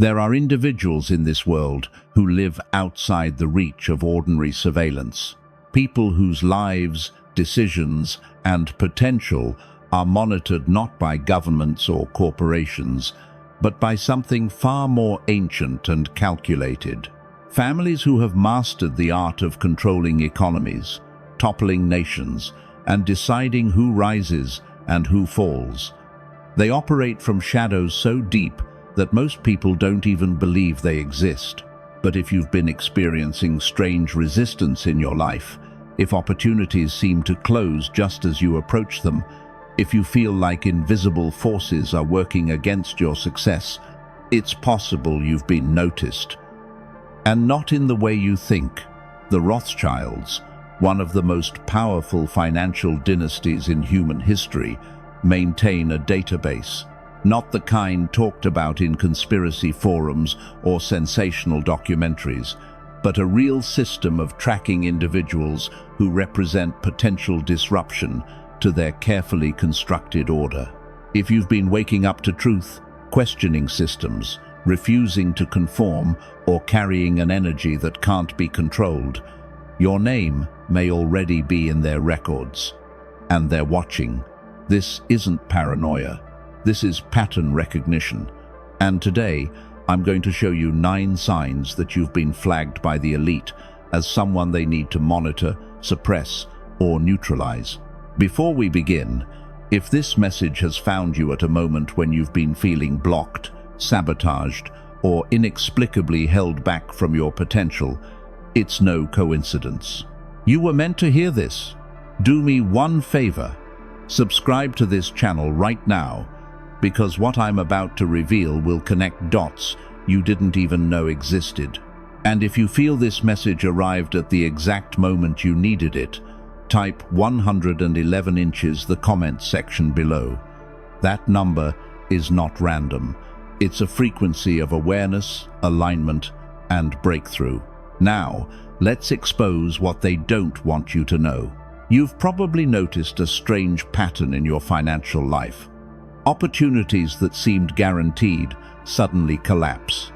There are individuals in this world who live outside the reach of ordinary surveillance. People whose lives, decisions, and potential are monitored not by governments or corporations, but by something far more ancient and calculated. Families who have mastered the art of controlling economies, toppling nations, and deciding who rises and who falls. They operate from shadows so deep that most people don't even believe they exist. But if you've been experiencing strange resistance in your life, if opportunities seem to close just as you approach them, if you feel like invisible forces are working against your success, it's possible you've been noticed. And not in the way you think. The Rothschilds, one of the most powerful financial dynasties in human history, maintain a database. Not the kind talked about in conspiracy forums or sensational documentaries, but a real system of tracking individuals who represent potential disruption to their carefully constructed order. If you've been waking up to truth, questioning systems, refusing to conform, or carrying an energy that can't be controlled, your name may already be in their records. And they're watching. This isn't paranoia. This is pattern recognition. And today, I'm going to show you 9 signs that you've been flagged by the elite as someone they need to monitor, suppress, or neutralize. Before we begin, if this message has found you at a moment when you've been feeling blocked, sabotaged, or inexplicably held back from your potential, it's no coincidence. You were meant to hear this. Do me one favor. Subscribe to this channel right now, because what I'm about to reveal will connect dots you didn't even know existed. And if you feel this message arrived at the exact moment you needed it, type 111 inches the comment section below. That number is not random. It's a frequency of awareness, alignment, and breakthrough. Now, let's expose what they don't want you to know. You've probably noticed a strange pattern in your financial life. Opportunities that seemed guaranteed suddenly collapse.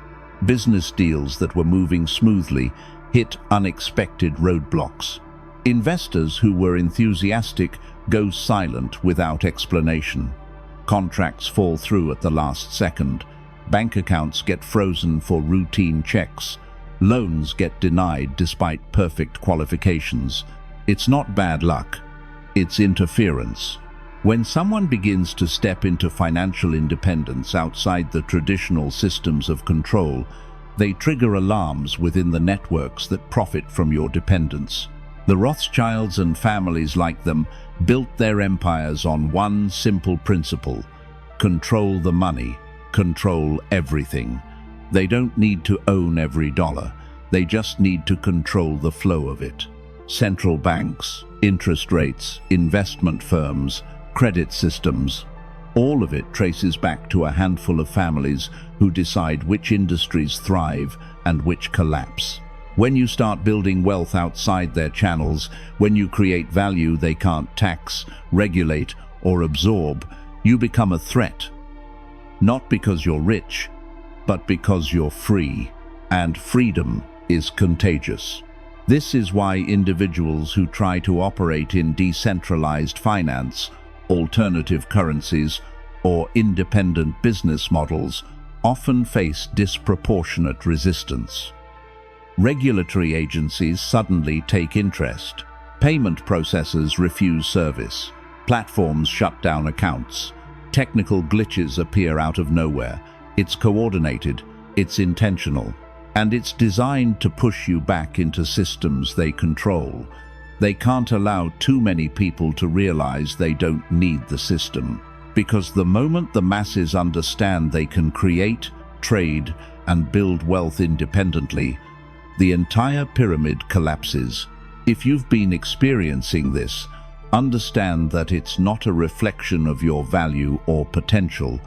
Business deals that were moving smoothly hit unexpected roadblocks. Investors who were enthusiastic go silent without explanation. Contracts fall through at the last second. Bank accounts get frozen for routine checks. Loans get denied despite perfect qualifications. It's not bad luck. It's interference. When someone begins to step into financial independence outside the traditional systems of control, they trigger alarms within the networks that profit from your dependence. The Rothschilds and families like them built their empires on one simple principle: control the money, control everything. They don't need to own every dollar. They just need to control the flow of it. Central banks, interest rates, investment firms, credit systems, all of it traces back to a handful of families who decide which industries thrive and which collapse. When you start building wealth outside their channels, when you create value they can't tax, regulate, or absorb, you become a threat. Not because you're rich, but because you're free, and freedom is contagious. This is why individuals who try to operate in decentralized finance, alternative currencies, or independent business models often face disproportionate resistance. Regulatory agencies suddenly take interest. Payment processors refuse service. Platforms shut down accounts. Technical glitches appear out of nowhere. It's coordinated, it's intentional, and it's designed to push you back into systems they control. They can't allow too many people to realize they don't need the system, because the moment the masses understand they can create, trade, and build wealth independently, the entire pyramid collapses. If you've been experiencing this, understand that it's not a reflection of your value or potential.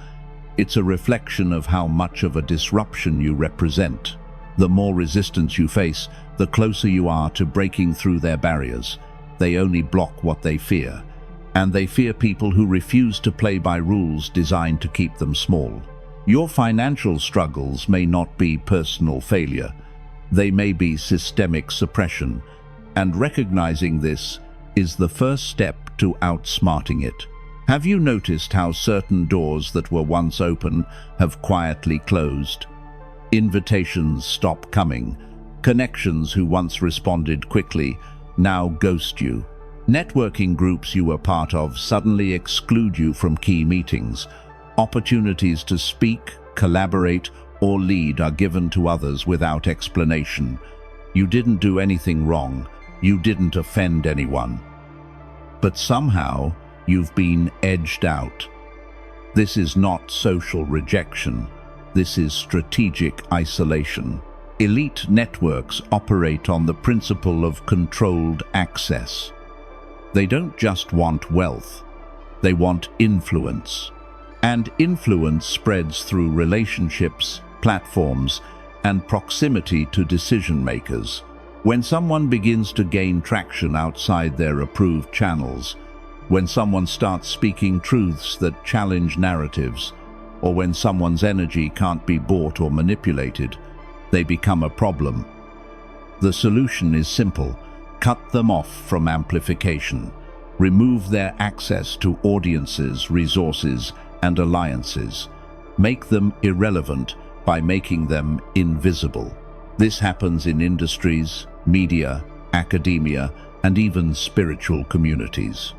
It's a reflection of how much of a disruption you represent. The more resistance you face, the closer you are to breaking through their barriers. They only block what they fear, and they fear people who refuse to play by rules designed to keep them small. Your financial struggles may not be personal failure. They may be systemic suppression, and recognizing this is the first step to outsmarting it. Have you noticed how certain doors that were once open have quietly closed? Invitations stop coming. Connections who once responded quickly now ghost you. Networking groups you were part of suddenly exclude you from key meetings. Opportunities to speak, collaborate, or lead are given to others without explanation. You didn't do anything wrong. You didn't offend anyone. But somehow, you've been edged out. This is not social rejection. This is strategic isolation. Elite networks operate on the principle of controlled access. They don't just want wealth. They want influence. And influence spreads through relationships, platforms, and proximity to decision makers. When someone begins to gain traction outside their approved channels, when someone starts speaking truths that challenge narratives, or when someone's energy can't be bought or manipulated, they become a problem. The solution is simple: cut them off from amplification. Remove their access to audiences, resources, and alliances. Make them irrelevant by making them invisible. This happens in industries, media, academia, and even spiritual communities.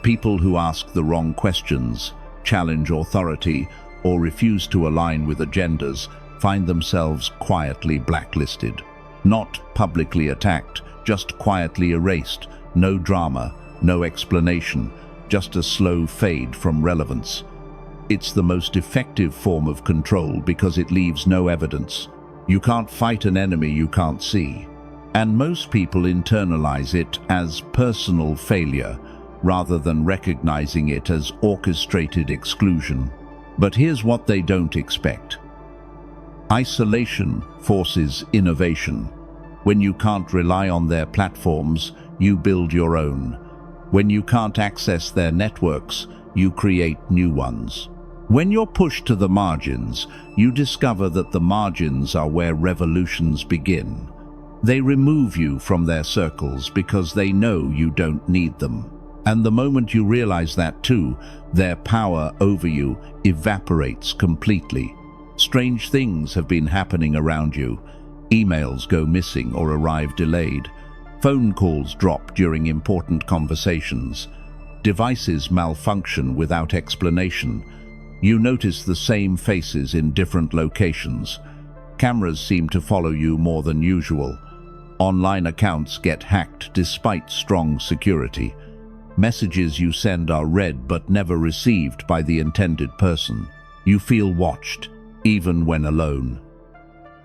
People who ask the wrong questions, challenge authority, or refuse to align with agendas find themselves quietly blacklisted. Not publicly attacked, just quietly erased. No drama, no explanation, just a slow fade from relevance. It's the most effective form of control because it leaves no evidence. You can't fight an enemy you can't see. And most people internalize it as personal failure rather than recognizing it as orchestrated exclusion. But here's what they don't expect. Isolation forces innovation. When you can't rely on their platforms, you build your own. When you can't access their networks, you create new ones. When you're pushed to the margins, you discover that the margins are where revolutions begin. They remove you from their circles because they know you don't need them. And the moment you realize that too, their power over you evaporates completely. Strange things have been happening around you. Emails go missing or arrive delayed. Phone calls drop during important conversations. Devices malfunction without explanation. You notice the same faces in different locations. Cameras seem to follow you more than usual. Online accounts get hacked despite strong security. Messages you send are read but never received by the intended person. You feel watched, even when alone.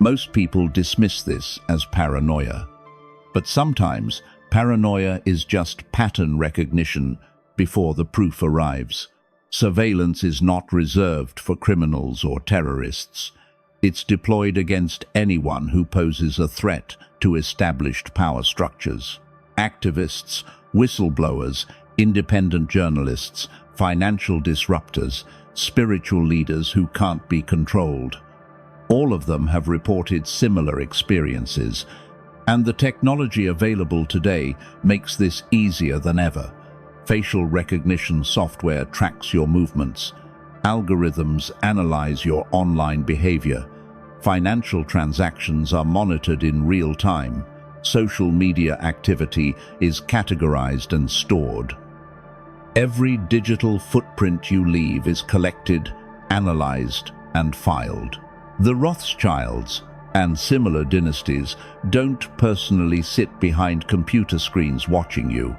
Most people dismiss this as paranoia. But sometimes, paranoia is just pattern recognition before the proof arrives. Surveillance is not reserved for criminals or terrorists. It's deployed against anyone who poses a threat to established power structures. Activists, whistleblowers, independent journalists, financial disruptors, spiritual leaders who can't be controlled. All of them have reported similar experiences, and the technology available today makes this easier than ever. Facial recognition software tracks your movements. Algorithms analyze your online behavior. Financial transactions are monitored in real time. Social media activity is categorized and stored. Every digital footprint you leave is collected, analyzed, and filed. The Rothschilds and similar dynasties don't personally sit behind computer screens watching you.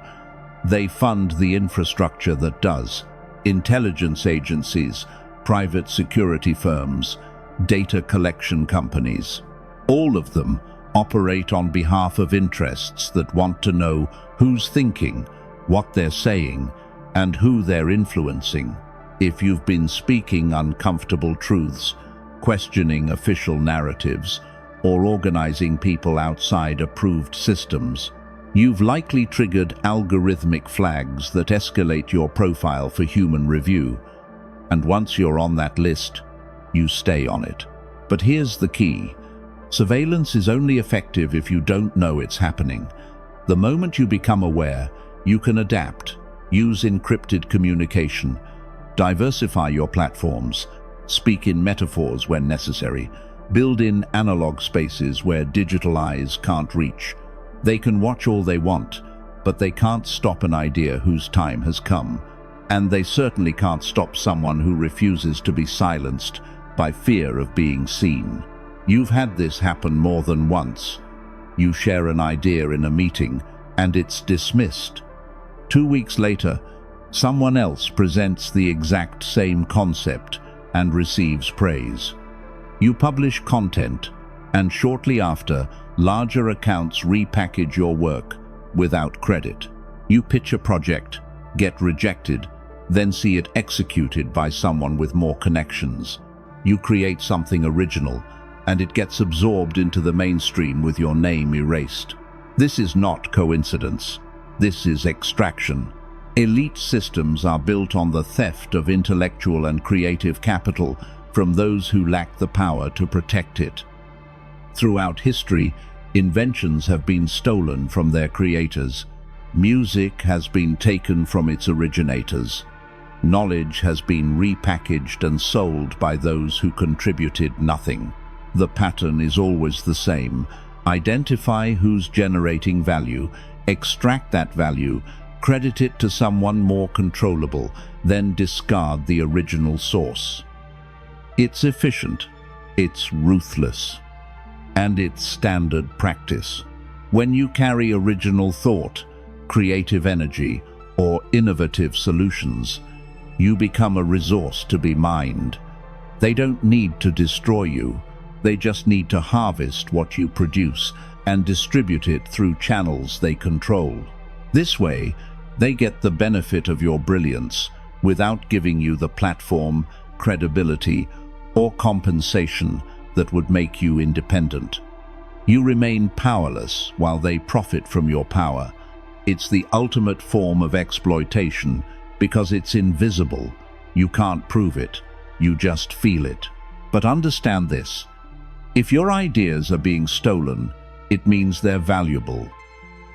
They fund the infrastructure that does. Intelligence agencies, private security firms, data collection companies. All of them operate on behalf of interests that want to know who's thinking, what they're saying, and who they're influencing. If you've been speaking uncomfortable truths, questioning official narratives, or organizing people outside approved systems, you've likely triggered algorithmic flags that escalate your profile for human review. And once you're on that list, you stay on it. But here's the key. Surveillance is only effective if you don't know it's happening. The moment you become aware, you can adapt, use encrypted communication, diversify your platforms, speak in metaphors when necessary, build in analog spaces where digital eyes can't reach. They can watch all they want, but they can't stop an idea whose time has come. And they certainly can't stop someone who refuses to be silenced by fear of being seen. You've had this happen more than once. You share an idea in a meeting, and it's dismissed. 2 weeks later, someone else presents the exact same concept and receives praise. You publish content, and shortly after, larger accounts repackage your work without credit. You pitch a project, get rejected, then see it executed by someone with more connections. You create something original, and it gets absorbed into the mainstream with your name erased. This is not coincidence. This is extraction. Elite systems are built on the theft of intellectual and creative capital from those who lack the power to protect it. Throughout history, inventions have been stolen from their creators. Music has been taken from its originators. Knowledge has been repackaged and sold by those who contributed nothing. The pattern is always the same. Identify who's generating value, extract that value, credit it to someone more controllable, then discard the original source. It's efficient, it's ruthless, and it's standard practice. When you carry original thought, creative energy, or innovative solutions, you become a resource to be mined. They don't need to destroy you. They just need to harvest what you produce and distribute it through channels they control. This way, they get the benefit of your brilliance without giving you the platform, credibility, or compensation that would make you independent. You remain powerless while they profit from your power. It's the ultimate form of exploitation because it's invisible. You can't prove it, you just feel it. But understand this. If your ideas are being stolen, it means they're valuable.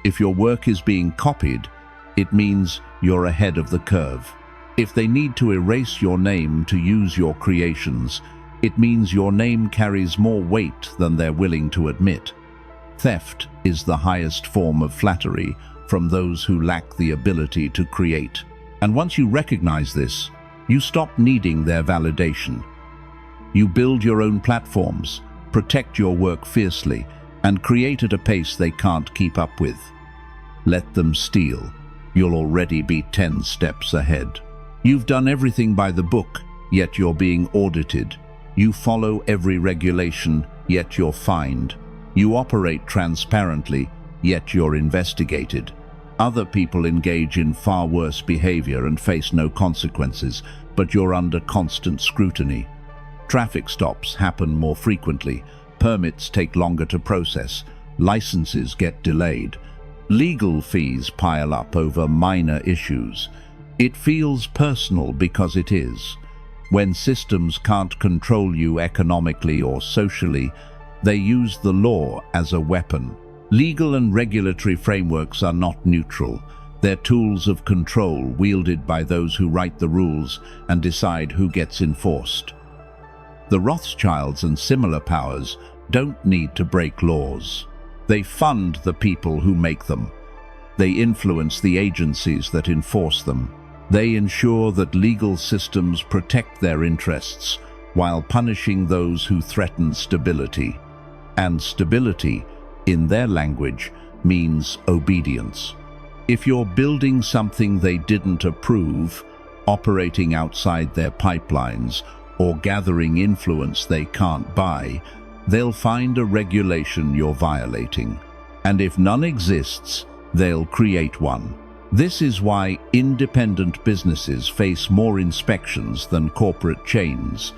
If your work is being copied, it means you're ahead of the curve. If they need to erase your name to use your creations, it means your name carries more weight than they're willing to admit. Theft is the highest form of flattery from those who lack the ability to create. And once you recognize this, you stop needing their validation. You build your own platforms, protect your work fiercely, and create at a pace they can't keep up with. Let them steal. You'll already be 10 steps ahead. You've done everything by the book, yet you're being audited. You follow every regulation, yet you're fined. You operate transparently, yet you're investigated. Other people engage in far worse behavior and face no consequences, but you're under constant scrutiny. Traffic stops happen more frequently, permits take longer to process, licenses get delayed, legal fees pile up over minor issues. It feels personal because it is. When systems can't control you economically or socially, they use the law as a weapon. Legal and regulatory frameworks are not neutral. They're tools of control wielded by those who write the rules and decide who gets enforced. The Rothschilds and similar powers don't need to break laws. They fund the people who make them. They influence the agencies that enforce them. They ensure that legal systems protect their interests while punishing those who threaten stability. And stability, in their language, means obedience. If you're building something they didn't approve, operating outside their pipelines, or gathering influence they can't buy, they'll find a regulation you're violating. And if none exists, they'll create one. This is why independent businesses face more inspections than corporate chains,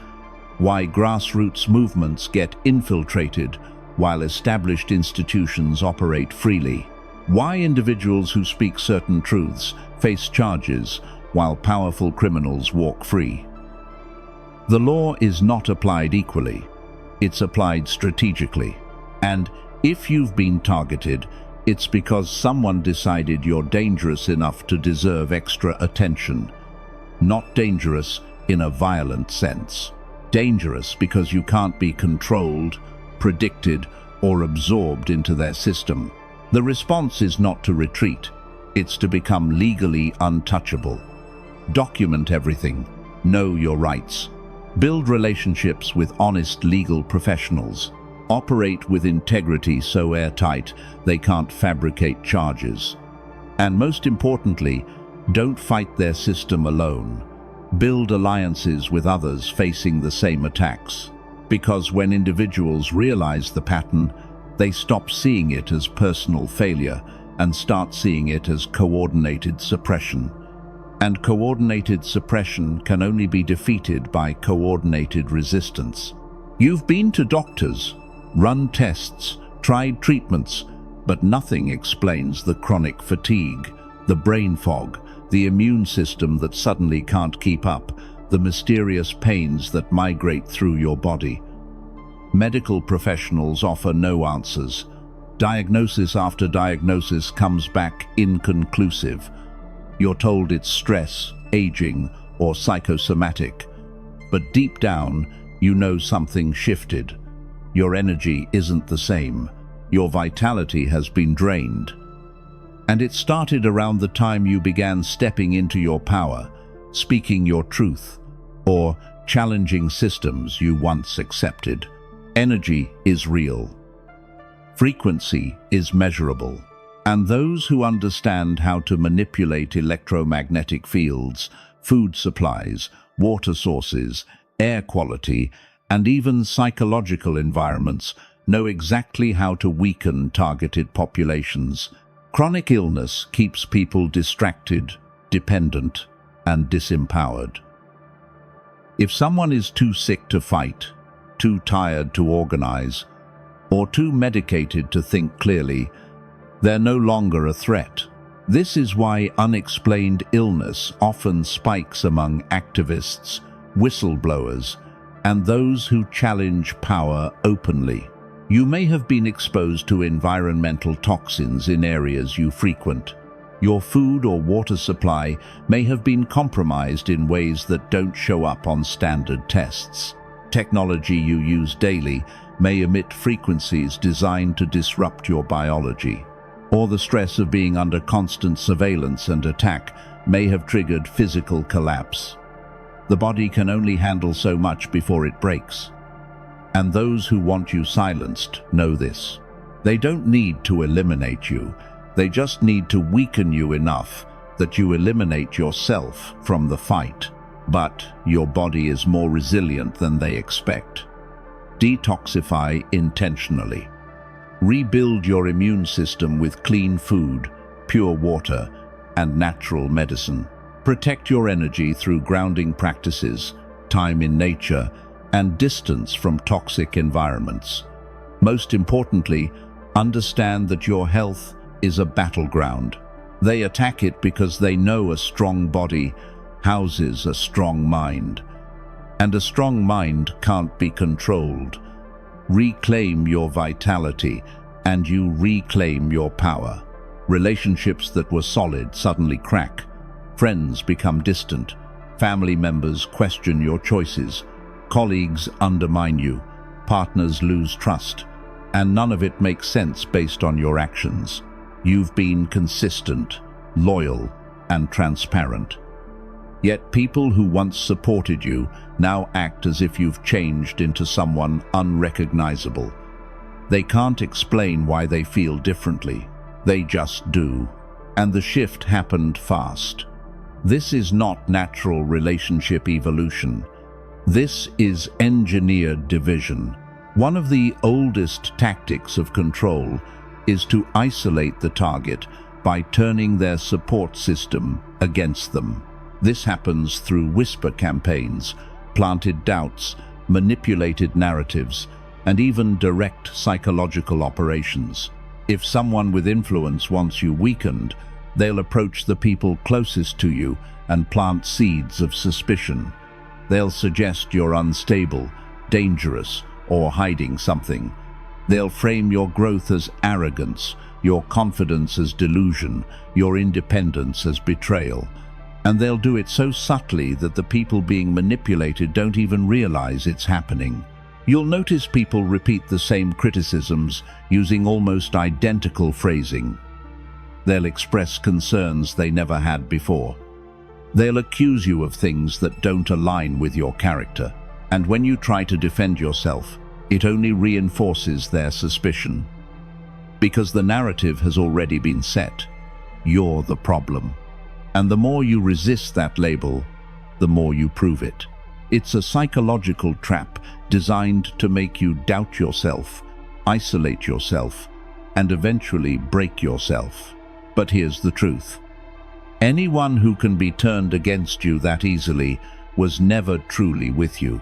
why grassroots movements get infiltrated while established institutions operate freely, why individuals who speak certain truths face charges while powerful criminals walk free. The law is not applied equally. It's applied strategically. And if you've been targeted, it's because someone decided you're dangerous enough to deserve extra attention. Not dangerous in a violent sense. Dangerous because you can't be controlled, predicted, or absorbed into their system. The response is not to retreat. It's to become legally untouchable. Document everything. Know your rights. Build relationships with honest legal professionals. Operate with integrity so airtight they can't fabricate charges. And most importantly, don't fight their system alone. Build alliances with others facing the same attacks. Because when individuals realize the pattern, they stop seeing it as personal failure and start seeing it as coordinated suppression. And coordinated suppression can only be defeated by coordinated resistance. You've been to doctors, run tests, tried treatments, but nothing explains the chronic fatigue, the brain fog, the immune system that suddenly can't keep up, the mysterious pains that migrate through your body. Medical professionals offer no answers. Diagnosis after diagnosis comes back inconclusive. You're told it's stress, aging, or psychosomatic. But deep down, you know something shifted. Your energy isn't the same. Your vitality has been drained. And it started around the time you began stepping into your power, speaking your truth, or challenging systems you once accepted. Energy is real. Frequency is measurable. And those who understand how to manipulate electromagnetic fields, food supplies, water sources, air quality, and even psychological environments know exactly how to weaken targeted populations. Chronic illness keeps people distracted, dependent, and disempowered. If someone is too sick to fight, too tired to organize, or too medicated to think clearly, they're no longer a threat. This is why unexplained illness often spikes among activists, whistleblowers, and those who challenge power openly. You may have been exposed to environmental toxins in areas you frequent. Your food or water supply may have been compromised in ways that don't show up on standard tests. Technology you use daily may emit frequencies designed to disrupt your biology. Or the stress of being under constant surveillance and attack may have triggered physical collapse. The body can only handle so much before it breaks. And those who want you silenced know this. They don't need to eliminate you. They just need to weaken you enough that you eliminate yourself from the fight. But your body is more resilient than they expect. Detoxify intentionally. Rebuild your immune system with clean food, pure water, and natural medicine. Protect your energy through grounding practices, time in nature, and distance from toxic environments. Most importantly, understand that your health is a battleground. They attack it because they know a strong body houses a strong mind. And a strong mind can't be controlled. Reclaim your vitality, and you reclaim your power. Relationships that were solid suddenly crack. Friends become distant. Family members question your choices. Colleagues undermine you. Partners lose trust. And none of it makes sense based on your actions. You've been consistent, loyal, and transparent. Yet people who once supported you now act as if you've changed into someone unrecognizable. They can't explain why they feel differently. They just do. And the shift happened fast. This is not natural relationship evolution. This is engineered division. One of the oldest tactics of control is to isolate the target by turning their support system against them. This happens through whisper campaigns, planted doubts, manipulated narratives, and even direct psychological operations. If someone with influence wants you weakened, they'll approach the people closest to you and plant seeds of suspicion. They'll suggest you're unstable, dangerous, or hiding something. They'll frame your growth as arrogance, your confidence as delusion, your independence as betrayal. And they'll do it so subtly that the people being manipulated don't even realize it's happening. You'll notice people repeat the same criticisms using almost identical phrasing. They'll express concerns they never had before. They'll accuse you of things that don't align with your character. And when you try to defend yourself, it only reinforces their suspicion. Because the narrative has already been set. You're the problem. And the more you resist that label, the more you prove it. It's a psychological trap designed to make you doubt yourself, isolate yourself, and eventually break yourself. But here's the truth. Anyone who can be turned against you that easily was never truly with you.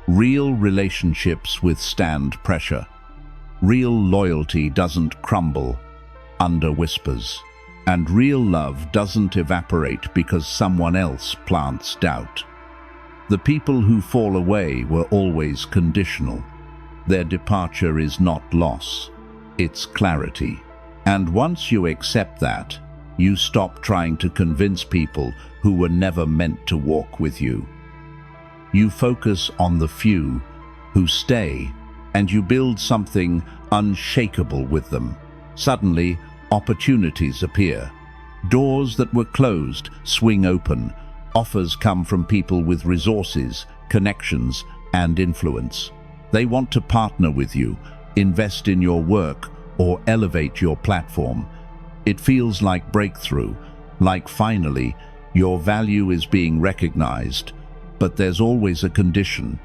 Real relationships withstand pressure. Real loyalty doesn't crumble under whispers. And real love doesn't evaporate because someone else plants doubt. The people who fall away were always conditional. Their departure is not loss, it's clarity. And once you accept that, you stop trying to convince people who were never meant to walk with you. You focus on the few who stay, and you build something unshakable with them. Suddenly, opportunities appear. Doors that were closed swing open. Offers come from people with resources, connections, and influence. They want to partner with you, invest in your work, or elevate your platform. It feels like breakthrough, like finally, your value is being recognized. But there's always a condition,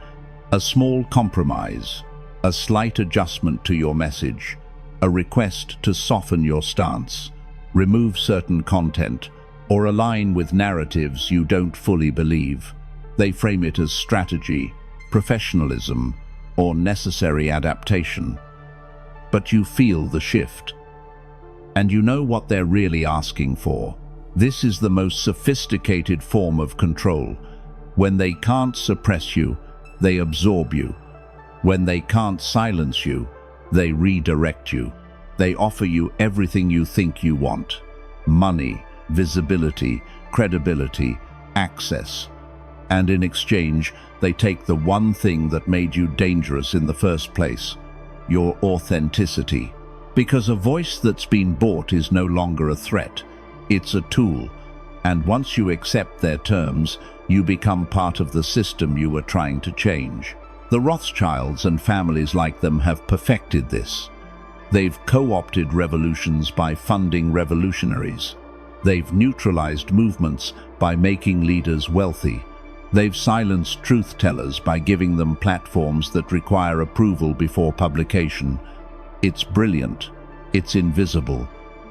a small compromise, a slight adjustment to your message, a request to soften your stance, remove certain content, or align with narratives you don't fully believe. They frame it as strategy, professionalism, or necessary adaptation. But you feel the shift. And you know what they're really asking for. This is the most sophisticated form of control. When they can't suppress you, they absorb you. When they can't silence you, they redirect you. They offer you everything you think you want. Money, visibility, credibility, access. And in exchange, they take the one thing that made you dangerous in the first place, your authenticity. Because a voice that's been bought is no longer a threat, it's a tool. And once you accept their terms, you become part of the system you were trying to change. The Rothschilds and families like them have perfected this. They've co-opted revolutions by funding revolutionaries. They've neutralized movements by making leaders wealthy. They've silenced truth-tellers by giving them platforms that require approval before publication. It's brilliant, it's invisible,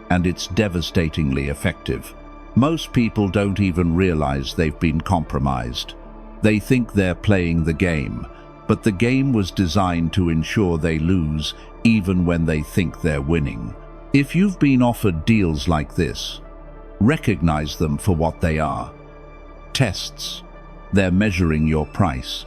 and it's devastatingly effective. Most people don't even realize they've been compromised. They think they're playing the game, but the game was designed to ensure they lose even when they think they're winning. If you've been offered deals like this, recognize them for what they are. Tests. They're measuring your price.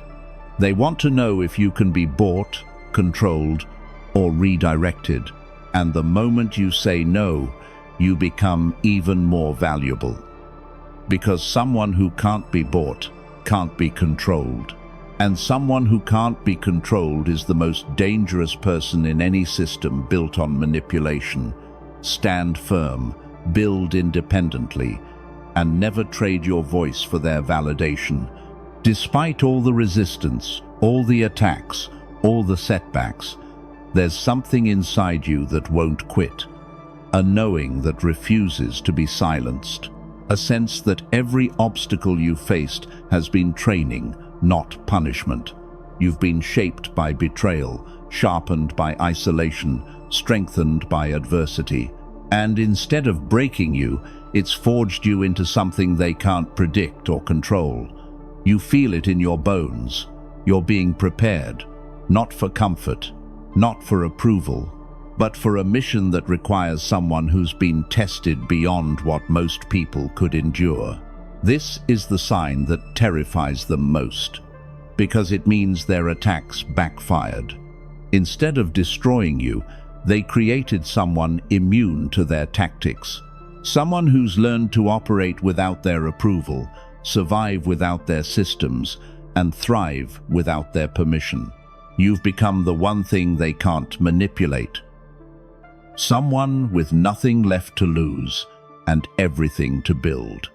They want to know if you can be bought, controlled, or redirected. And the moment you say no, you become even more valuable. Because someone who can't be bought can't be controlled. And someone who can't be controlled is the most dangerous person in any system built on manipulation. Stand firm, build independently, and never trade your voice for their validation. Despite all the resistance, all the attacks, all the setbacks, there's something inside you that won't quit. A knowing that refuses to be silenced. A sense that every obstacle you faced has been training, not punishment. You've been shaped by betrayal, sharpened by isolation, strengthened by adversity. And instead of breaking you, it's forged you into something they can't predict or control. You feel it in your bones. You're being prepared, not for comfort, not for approval, but for a mission that requires someone who's been tested beyond what most people could endure. This is the sign that terrifies them most, because it means their attacks backfired. Instead of destroying you, they created someone immune to their tactics. Someone who's learned to operate without their approval, survive without their systems, and thrive without their permission. You've become the one thing they can't manipulate. Someone with nothing left to lose and everything to build.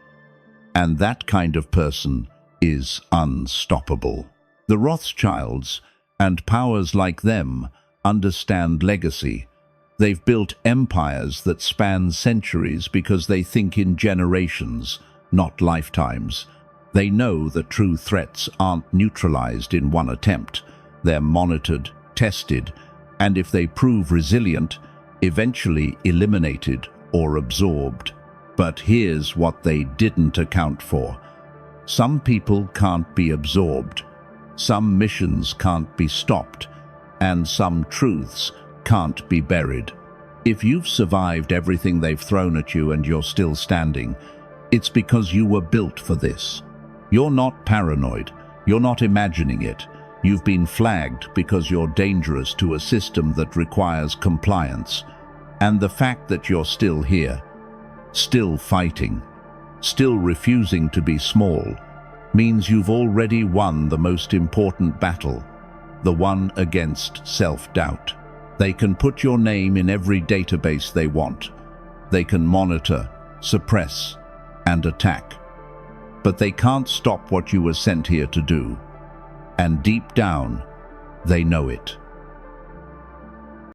And that kind of person is unstoppable. The Rothschilds and powers like them understand legacy. They've built empires that span centuries because they think in generations, not lifetimes. They know that true threats aren't neutralized in one attempt. They're monitored, tested, and if they prove resilient, eventually eliminated or absorbed. But here's what they didn't account for. Some people can't be absorbed, some missions can't be stopped, and some truths can't be buried. If you've survived everything they've thrown at you and you're still standing, it's because you were built for this. You're not paranoid, you're not imagining it. You've been flagged because you're dangerous to a system that requires compliance. And the fact that you're still here, still fighting, still refusing to be small, means you've already won the most important battle, the one against self-doubt. They can put your name in every database they want. They can monitor, suppress, and attack. But they can't stop what you were sent here to do. And deep down, they know it.